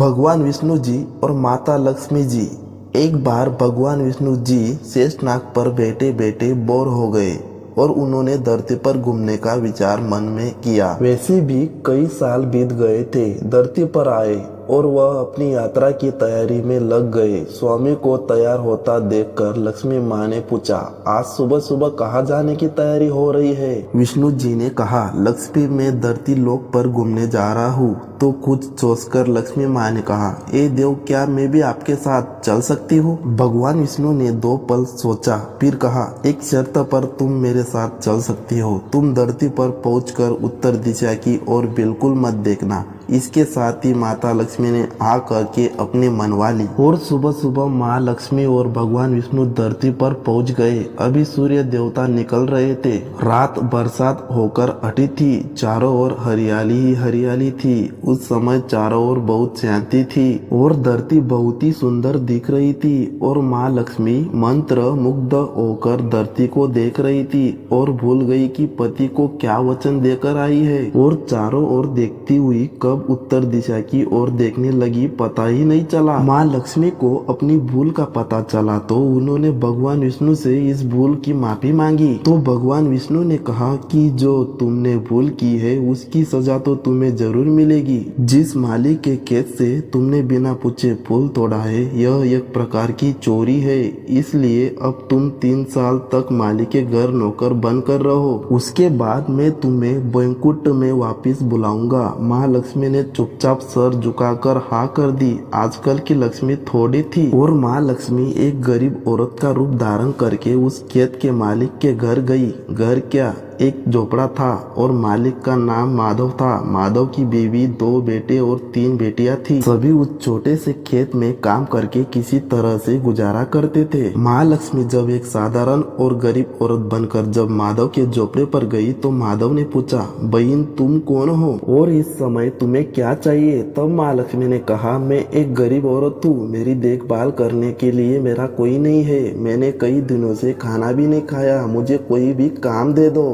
भगवान विष्णु जी और माता लक्ष्मी जी। एक बार भगवान विष्णु जी शेषनाग पर बैठे बैठे बोर हो गए और उन्होंने धरती पर घूमने का विचार मन में किया। वैसे भी कई साल बीत गए थे। धरती पर आए और वह अपनी यात्रा की तैयारी में लग गए। स्वामी को तैयार होता देखकर लक्ष्मी माँ ने पूछा, आज सुबह सुबह कहाँ जाने की तैयारी हो रही है? विष्णु जी ने कहा, लक्ष्मी मैं धरती लोक पर घूमने जा रहा हूँ। तो कुछ सोचकर लक्ष्मी माँ ने कहा, ए देव, क्या मैं भी आपके साथ चल सकती हूँ? भगवान विष्णु ने 2 पल सोचा, फिर कहा, एक शर्त पर तुम मेरे साथ चल सकती हो। तुम धरती पर पहुंचकर उत्तर दिशा की ओर बिल्कुल मत देखना। इसके साथ ही माता लक्ष्मी ने आ करके अपनी मनवा ली और सुबह सुबह माँ लक्ष्मी और भगवान विष्णु धरती पर पहुंच गए। अभी सूर्य देवता निकल रहे थे। रात बरसात होकर हटी थी। चारों ओर हरियाली ही हरियाली थी। उस समय चारों ओर बहुत शांति थी और धरती बहुत ही सुंदर दिख रही थी और माँ लक्ष्मी मंत्र मुग्ध होकर धरती को देख रही थी और भूल गई कि पति को क्या वचन देकर आई है और चारों ओर देखती हुई कब उत्तर दिशा की ओर देखने लगी पता ही नहीं चला। माँ लक्ष्मी को अपनी भूल का पता चला तो उन्होंने भगवान विष्णु से इस भूल की माफी मांगी। तो भगवान विष्णु ने कहा कि जो तुमने भूल की है उसकी सजा तो तुम्हें जरूर मिलेगी। जिस मालिक के खेत से तुमने बिना पूछे फूल तोड़ा है यह एक प्रकार की चोरी है। इसलिए अब तुम 3 साल तक मालिक के घर नौकर बनकर रहो। उसके बाद मैं तुम्हें वैकुंठ में वापिस बुलाऊंगा। माँ लक्ष्मी ने चुपचाप सर झुकाकर हाँ कर दी। आजकल की लक्ष्मी थोड़ी थी और माँ लक्ष्मी एक गरीब औरत का रूप धारण करके उस खेत के मालिक के घर गई। घर क्या, एक झोपड़ा था और मालिक का नाम माधव था। माधव की बीवी 2 बेटे और 3 बेटियां थी। सभी उस छोटे से खेत में काम करके किसी तरह से गुजारा करते थे। माँ लक्ष्मी जब एक साधारण और गरीब औरत बनकर जब माधव के झोपड़े पर गई तो माधव ने पूछा, बहन तुम कौन हो और इस समय तुम्हें क्या चाहिए? तब माँ लक्ष्मी ने कहा, मैं एक गरीब औरत हूँ। मेरी देखभाल करने के लिए मेरा कोई नहीं है। मैंने कई दिनों से खाना भी नहीं खाया। मुझे कोई भी काम दे दो।